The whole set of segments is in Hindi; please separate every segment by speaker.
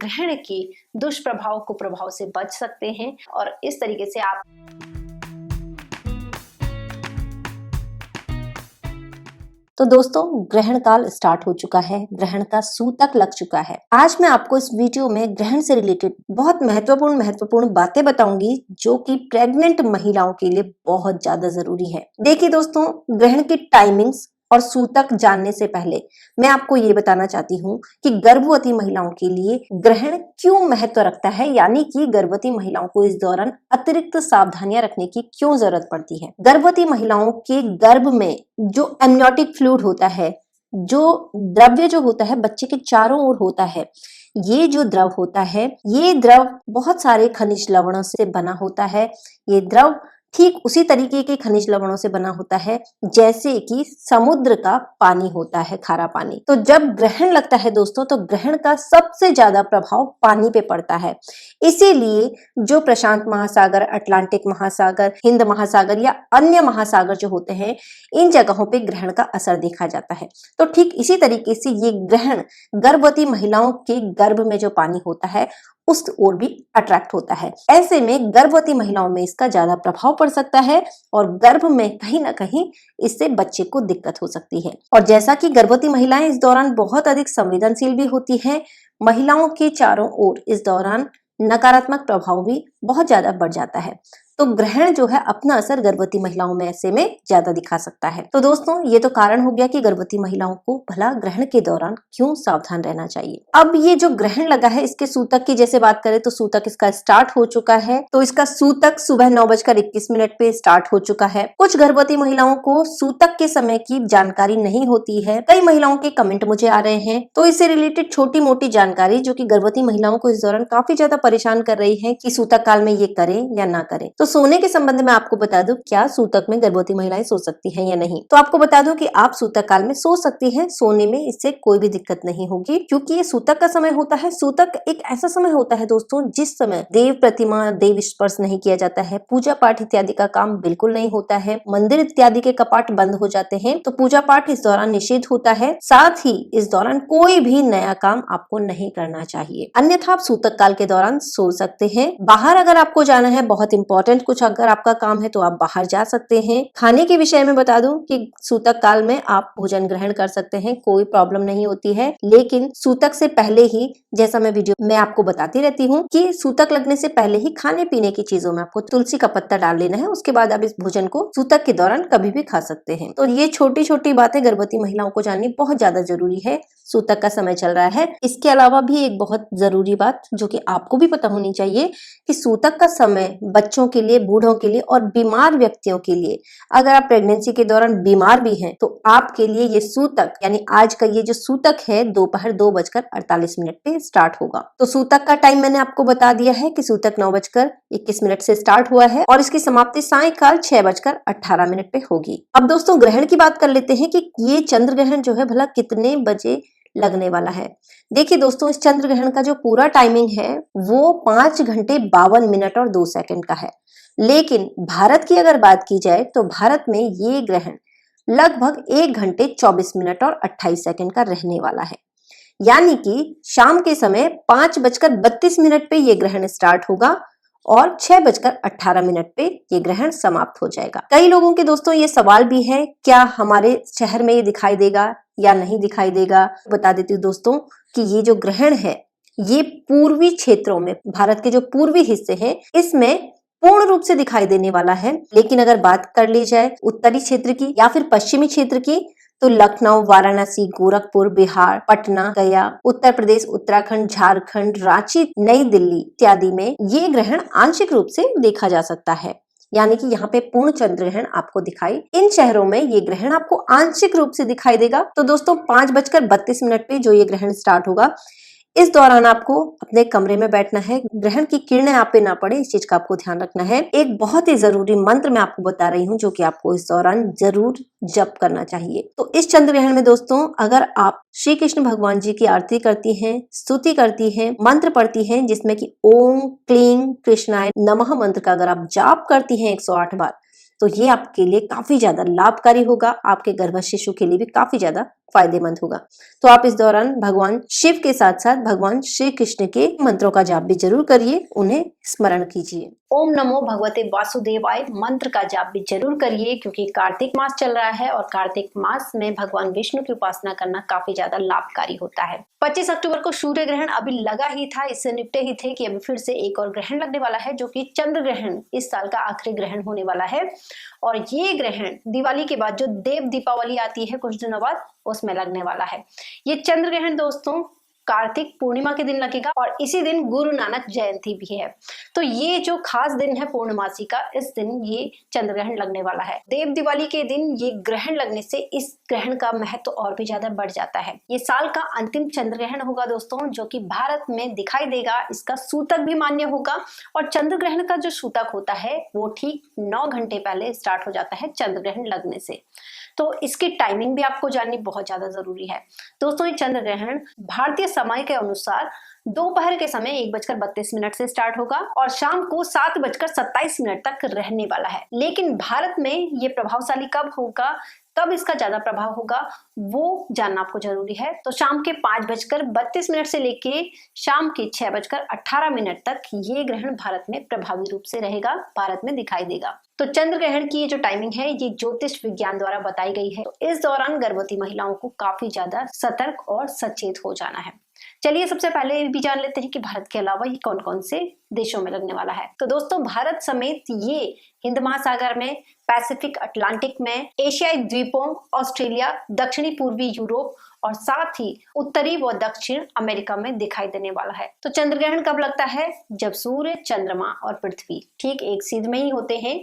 Speaker 1: ग्रहण के दुष्प्रभाव कुप्रभाव से बच सकते हैं और इस तरीके से आप
Speaker 2: तो दोस्तों, ग्रहण काल स्टार्ट हो चुका है, ग्रहण का सूतक लग चुका है। आज मैं आपको इस वीडियो में ग्रहण से रिलेटेड बहुत महत्वपूर्ण बातें बताऊंगी जो कि प्रेग्नेंट महिलाओं के लिए बहुत ज्यादा जरूरी है। देखिए दोस्तों, ग्रहण की टाइमिंग्स और सूतक जानने से पहले मैं आपको ये बताना चाहती हूँ कि गर्भवती महिलाओं के लिए ग्रहण क्यों महत्व रखता है, यानी कि गर्भवती महिलाओं को इस दौरान अतिरिक्त सावधानियां रखने की क्यों जरूरत पड़ती है। गर्भवती महिलाओं के गर्भ में जो एमनियोटिक फ्लूइड होता है, जो द्रव्य जो होता है बच्चे के चारों ओर होता है, ये जो द्रव होता है, ये द्रव बहुत सारे खनिज लवणों से बना होता है। ये द्रव ठीक उसी तरीके के खनिज लवणों से बना होता है जैसे कि समुद्र का पानी होता है, खारा पानी। तो जब ग्रहण लगता है दोस्तों, तो ग्रहण का सबसे ज्यादा प्रभाव पानी पे पड़ता है। इसीलिए जो प्रशांत महासागर, अटलांटिक महासागर, हिंद महासागर या अन्य महासागर जो होते हैं, इन जगहों पे ग्रहण का असर देखा जाता है। तो ठीक इसी तरीके से ये ग्रहण गर्भवती महिलाओं के गर्भ में जो पानी होता है उस ओर भी अट्रैक्ट होता है। ऐसे में गर्भवती महिलाओं में इसका ज्यादा प्रभाव पड़ सकता है और गर्भ में कहीं ना कहीं इससे बच्चे को दिक्कत हो सकती है। और जैसा कि गर्भवती महिलाएं इस दौरान बहुत अधिक संवेदनशील भी होती हैं, महिलाओं के चारों ओर इस दौरान नकारात्मक प्रभाव भी बहुत ज्यादा बढ़ जाता है। तो ग्रहण जो है अपना असर गर्भवती महिलाओं में ऐसे में ज्यादा दिखा सकता है। तो दोस्तों, ये तो कारण हो गया कि गर्भवती महिलाओं को भला ग्रहण के दौरान क्यों सावधान रहना चाहिए। अब ये जो ग्रहण लगा है, इसके सूतक की जैसे बात करें तो सूतक इसका स्टार्ट हो चुका है। तो इसका सूतक सुबह 9:21 पे स्टार्ट हो चुका है। कुछ गर्भवती महिलाओं को सूतक के समय की जानकारी नहीं होती है। कई महिलाओं के कमेंट मुझे आ रहे हैं, तो इससे रिलेटेड छोटी मोटी जानकारी जो कि गर्भवती महिलाओं को इस दौरान काफी ज्यादा परेशान कर रही है कि सूतक काल में ये करें या ना करें। तो सोने के संबंध में आपको बता दूं, क्या सूतक में गर्भवती महिलाएं सो सकती हैं या नहीं। तो आपको बता दूं कि आप सूतक काल में सो सकती हैं, सोने में इससे कोई भी दिक्कत नहीं होगी, क्योंकि ये सूतक का समय होता है। सूतक एक ऐसा समय होता है दोस्तों जिस समय देव प्रतिमा, देव स्पर्श नहीं किया जाता है, पूजा पाठ इत्यादि का काम बिल्कुल नहीं होता है, मंदिर इत्यादि के कपाट बंद हो जाते हैं। तो पूजा पाठ इस दौरान निषेध होता है। साथ ही इस दौरान कोई भी नया काम आपको नहीं करना चाहिए, अन्यथा आप सूतक काल के दौरान सो सकते हैं। बाहर अगर आपको जाना है, बहुत इंपॉर्टेंट कुछ अगर आपका काम है तो आप बाहर जा सकते हैं। खाने के विषय में बता दूं कि सूतक काल में आप भोजन ग्रहण कर सकते हैं, कोई प्रॉब्लम नहीं होती है। लेकिन सूतक से पहले ही, जैसा मैं वीडियो में आपको बताती रहती हूँ कि सूतक लगने से पहले ही खाने पीने की चीजों में आपको तुलसी का पत्ता डाल लेना है। उसके बाद आप इस भोजन को सूतक के दौरान कभी भी खा सकते हैं। तो ये छोटी छोटी बातें गर्भवती महिलाओं को जाननी बहुत ज्यादा जरूरी है। सूतक का समय चल रहा है। इसके अलावा भी एक बहुत जरूरी बात जो कि आपको भी पता होनी चाहिए कि सूतक का समय बच्चों के लिए, बूढ़ों के लिए और बीमार व्यक्तियों के लिए, अगर आप प्रेगनेंसी के दौरान बीमार भी हैं तो आपके लिए ये सूतक, यानी आज का ये जो सूतक है, दोपहर 2:48 पे स्टार्ट होगा। तो सूतक का टाइम मैंने आपको बता दिया है कि सूतक 9:21 से स्टार्ट हुआ है और इसकी समाप्ति सायंकाल 6:18 पे होगी। अब दोस्तों, ग्रहण की बात कर लेते हैं कि ये चंद्र ग्रहण जो है भला कितने बजे लगने वाला है। देखिए दोस्तों, इस चंद्र ग्रहण का जो पूरा टाइमिंग है वो 5 घंटे 52 मिनट और 2 सेकंड का है। लेकिन भारत की अगर बात की जाए तो भारत में ये ग्रहण लगभग 1 घंटे 24 मिनट और 28 सेकंड का रहने वाला है। यानी कि शाम के समय 5:32 पे ये ग्रहण स्टार्ट होगा और 6:18 पे ये ग्रहण समाप्त हो जाएगा। कई लोगों के दोस्तों ये सवाल भी है, क्या हमारे शहर में ये दिखाई देगा या नहीं दिखाई देगा। बता देती हूँ दोस्तों कि ये जो ग्रहण है ये पूर्वी क्षेत्रों में, भारत के जो पूर्वी हिस्से हैं, इसमें पूर्ण रूप से दिखाई देने वाला है। लेकिन अगर बात कर ली जाए उत्तरी क्षेत्र की या फिर पश्चिमी क्षेत्र की, तो लखनऊ, वाराणसी, गोरखपुर, बिहार, पटना, गया, उत्तर प्रदेश, उत्तराखंड, झारखंड, रांची, नई दिल्ली इत्यादि में ये ग्रहण आंशिक रूप से देखा जा सकता है। यानी कि यहाँ पे पूर्ण चंद्र ग्रहण आपको दिखाई, इन शहरों में ये ग्रहण आपको आंशिक रूप से दिखाई देगा। तो दोस्तों 5:32 पे जो ये ग्रहण स्टार्ट होगा, इस दौरान आपको अपने कमरे में बैठना है, ग्रहण की किरणें आप पे ना पड़े, इस चीज का आपको ध्यान रखना है। एक बहुत ही जरूरी मंत्र मैं आपको बता रही हूँ जो कि आपको इस दौरान जरूर जप करना चाहिए। तो इस चंद्र ग्रहण में दोस्तों, अगर आप श्री कृष्ण भगवान जी की आरती करती हैं, स्तुति करती हैं, मंत्र पढ़ती हैं जिसमें कि ओम क्लीं कृष्णाय नमः मंत्र का अगर आप जाप करती हैं 108 बार, तो ये आपके लिए काफी ज्यादा लाभकारी होगा, आपके गर्भ शिशु के लिए भी काफी ज्यादा फायदेमंद होगा। तो आप इस दौरान भगवान शिव के साथ साथ भगवान श्री कृष्ण के मंत्रों का जाप भी जरूर करिए, उन्हें स्मरण कीजिए।
Speaker 1: ओम नमो भगवते वासुदेवाय मंत्र का जाप भी जरूर करिए, क्योंकि कार्तिक मास चल रहा है और कार्तिक मास में भगवान विष्णु की उपासना करना काफी ज्यादा लाभकारी होता है। 25 अक्टूबर को सूर्य ग्रहण अभी लगा ही था, इससे निपटे ही थे कि अभी फिर से एक और ग्रहण लगने वाला है, जो कि चंद्र ग्रहण इस साल का आखिरी ग्रहण होने वाला है। और ये ग्रहण दिवाली के बाद जो देव दीपावली आती है कुछ दिनों बाद, उसमें लगने वाला है। ये चंद्र ग्रहण दोस्तों कार्तिक पूर्णिमा के दिन लगेगा और इसी दिन गुरु नानक जयंती भी है। तो ये जो खास दिन है पूर्णमासी का, इस दिन ये चंद्र ग्रहण लगने वाला है। देव दिवाली के दिन ये ग्रहण लगने से इस ग्रहण का महत्व और भी ज्यादा बढ़ जाता है। ये साल का अंतिम चंद्र ग्रहण होगा दोस्तों, जो कि भारत में दिखाई देगा। इसका सूतक भी मान्य होगा और चंद्र ग्रहण का जो सूतक होता है वो ठीक 9 घंटे पहले स्टार्ट हो जाता है चंद्र ग्रहण लगने से। तो इसकी टाइमिंग भी आपको जाननी बहुत ज्यादा जरूरी है दोस्तों। ये चंद्र ग्रहण भारतीय समय के अनुसार दोपहर के समय 1:32 से स्टार्ट होगा और शाम को 7:27 तक रहने वाला है। लेकिन भारत में ये प्रभावशाली कब होगा, कब इसका ज्यादा प्रभाव होगा, वो जानना आपको जरूरी है। तो शाम के 5:32 से लेके शाम के 6:18 तक ये ग्रहण भारत में प्रभावी रूप से रहेगा, भारत में दिखाई देगा। तो चंद्र ग्रहण की ये जो टाइमिंग है ये ज्योतिष विज्ञान द्वारा बताई गई है। तो इस दौरान गर्भवती महिलाओं को काफी ज्यादा सतर्क और सचेत हो जाना है। चलिए सबसे पहले ये भी जान लेते हैं कि भारत के अलावा ये कौन कौन से देशों में लगने वाला है। तो दोस्तों भारत समेत ये हिंद महासागर में, पैसिफिक अटलांटिक में, एशियाई द्वीपों, ऑस्ट्रेलिया, दक्षिणी पूर्वी यूरोप और साथ ही उत्तरी व दक्षिण अमेरिका में दिखाई देने वाला है। तो चंद्र ग्रहण कब लगता है, जब सूर्य, चंद्रमा और पृथ्वी ठीक एक सीध में ही होते हैं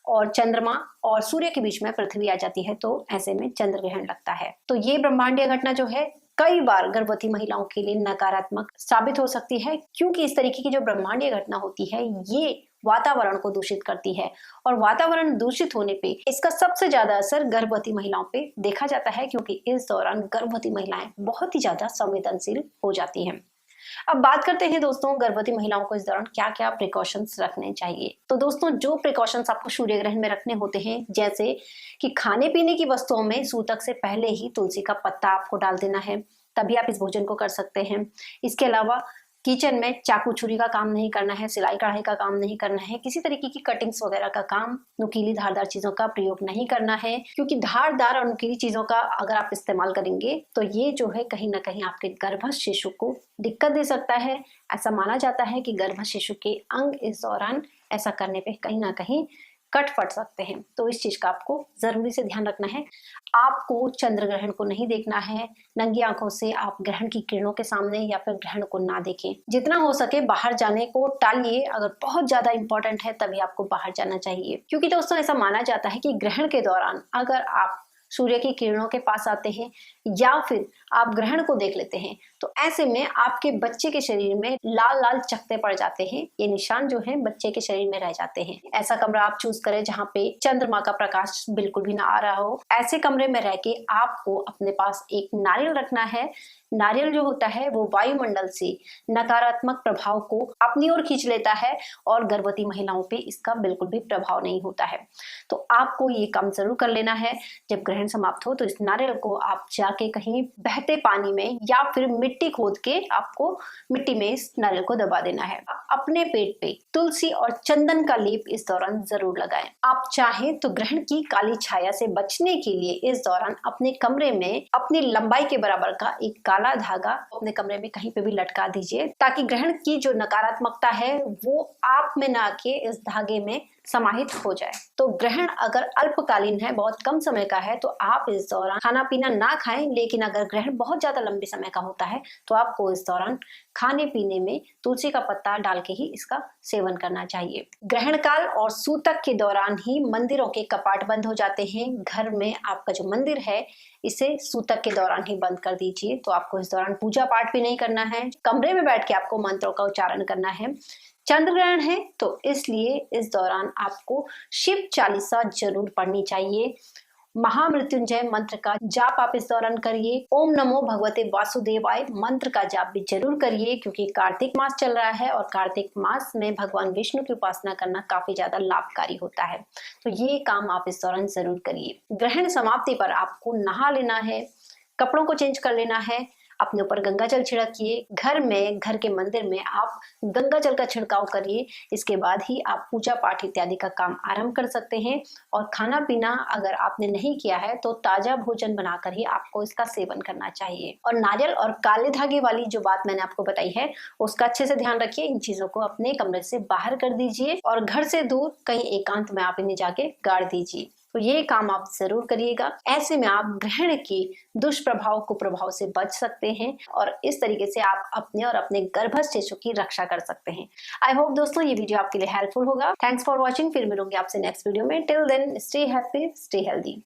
Speaker 1: और चंद्रमा और सूर्य के बीच में पृथ्वी आ जाती है, तो ऐसे में चंद्र ग्रहण लगता है। तो ये ब्रह्मांडीय घटना जो है कई बार गर्भवती महिलाओं के लिए नकारात्मक साबित हो सकती है, क्योंकि इस तरीके की जो ब्रह्मांडीय घटना होती है ये वातावरण को दूषित करती है और वातावरण दूषित होने पे इसका सबसे ज्यादा असर गर्भवती महिलाओं पे देखा जाता है, क्योंकि इस दौरान गर्भवती महिलाएं बहुत ही ज्यादा संवेदनशील हो जाती हैं। अब बात करते हैं दोस्तों गर्भवती महिलाओं को इस दौरान क्या क्या प्रिकॉशंस रखने चाहिए। तो दोस्तों जो प्रिकॉशंस आपको सूर्य ग्रहण में रखने होते हैं, जैसे कि खाने पीने की वस्तुओं में सूतक से पहले ही तुलसी का पत्ता आपको डाल देना है, तभी आप इस भोजन को कर सकते हैं। इसके अलावा किचन में चाकू छुरी का काम नहीं करना है, सिलाई कढ़ाई का काम नहीं करना है, किसी तरीके की कटिंग्स वगैरह का काम, नुकीली धारदार चीजों का प्रयोग नहीं करना है, क्योंकि धारदार और नुकीली चीजों का अगर आप इस्तेमाल करेंगे तो ये जो है कहीं ना कहीं आपके गर्भस्थ शिशु को दिक्कत दे सकता है। ऐसा माना जाता है कि गर्भस्थ शिशु के अंग इस दौरान ऐसा करने पे कहीं ना कहीं कट फट सकते हैं। तो इस चीज का आपको जरूरी से ध्यान रखना है। आपको चंद्र ग्रहण को नहीं देखना है, नंगी आंखों से आप ग्रहण की किरणों के सामने या फिर ग्रहण को ना देखें। जितना हो सके बाहर जाने को टालिए, अगर बहुत ज्यादा इंपॉर्टेंट है तभी आपको बाहर जाना चाहिए, क्योंकि दोस्तों ऐसा माना जाता है कि ग्रहण के दौरान अगर आप सूर्य की किरणों के पास आते हैं या फिर आप ग्रहण को देख लेते हैं तो ऐसे में आपके बच्चे के शरीर में लाल लाल चकत्ते पड़ जाते हैं। ये निशान जो है बच्चे के शरीर में रह जाते हैं। ऐसा कमरा आप चूज करें जहाँ पे चंद्रमा का प्रकाश बिल्कुल भी ना आ रहा हो। ऐसे कमरे में रह के आपको अपने पास एक नारियल रखना है। नारियल जो होता है वो वायुमंडल से नकारात्मक प्रभाव को अपनी ओर खींच लेता है और गर्भवती महिलाओं पे इसका बिल्कुल भी प्रभाव नहीं होता है। तो आपको ये काम जरूर कर लेना है। जब ग्रहण समाप्त हो तो इस नारियल को आप जाके कहीं बहते पानी में या फिर मिट्टी खोद के आपको मिट्टी में इस नारियल को दबा देना है। अपने पेट पे तुलसी और चंदन का लेप इस दौरान जरूर लगाएं। आप चाहें तो ग्रहण की काली छाया से बचने के लिए इस दौरान अपने कमरे में अपनी लंबाई के बराबर का एक काला धागा अपने कमरे में कहीं पे भी लटका दीजिए, ताकि ग्रहण की जो नकारात्मकता है वो आप में ना आके इस धागे में समाहित हो जाए। तो ग्रहण अगर अल्पकालीन है, बहुत कम समय का है, तो आप इस दौरान खाना पीना ना खाएं। लेकिन अगर ग्रहण बहुत ज्यादा लंबे समय का होता है तो आपको इस दौरान खाने पीने में तुलसी का पत्ता डाल के ही इसका सेवन करना चाहिए। ग्रहण काल और सूतक के दौरान ही मंदिरों के कपाट बंद हो जाते हैं। घर में आपका जो मंदिर है इसे सूतक के दौरान ही बंद कर दीजिए। तो आपको इस दौरान पूजा पाठ भी नहीं करना है, कमरे में बैठ के आपको मंत्रों का उच्चारण करना है। चंद्र ग्रहण है तो इसलिए इस दौरान आपको शिव चालीसा जरूर पढ़नी चाहिए। महामृत्युंजय मंत्र का जाप आप इस दौरान करिए। ओम नमो भगवते वासुदेवाय मंत्र का जाप भी जरूर करिए, क्योंकि कार्तिक मास चल रहा है और कार्तिक मास में भगवान विष्णु की उपासना करना काफी ज्यादा लाभकारी होता है। तो ये काम आप इस दौरान जरूर करिए। ग्रहण समाप्ति पर आपको नहा लेना है, कपड़ों को चेंज कर लेना है, अपने ऊपर गंगा जल छिड़किए, घर में, घर के मंदिर में आप गंगा जल का छिड़काव करिए। इसके बाद ही आप पूजा पाठ इत्यादि का काम आरंभ कर सकते हैं। और खाना पीना अगर आपने नहीं किया है तो ताजा भोजन बनाकर ही आपको इसका सेवन करना चाहिए। और नारियल और काले धागे वाली जो बात मैंने आपको बताई है उसका अच्छे से ध्यान रखिए। इन चीजों को अपने कमरे से बाहर कर दीजिए और घर से दूर कहीं एकांत में आप इन्हें जाके गाड़ दीजिए। तो ये काम आप जरूर करिएगा। ऐसे में आप ग्रहण की दुष्प्रभाव कुप्रभाव से बच सकते हैं और इस तरीके से आप अपने और अपने गर्भस्थ शिशु की रक्षा कर सकते हैं। आई होप दोस्तों ये वीडियो आपके लिए हेल्पफुल होगा। Thanks for watching. फिर मिलूंगी आपसे नेक्स्ट वीडियो में। Till then stay happy, stay healthy.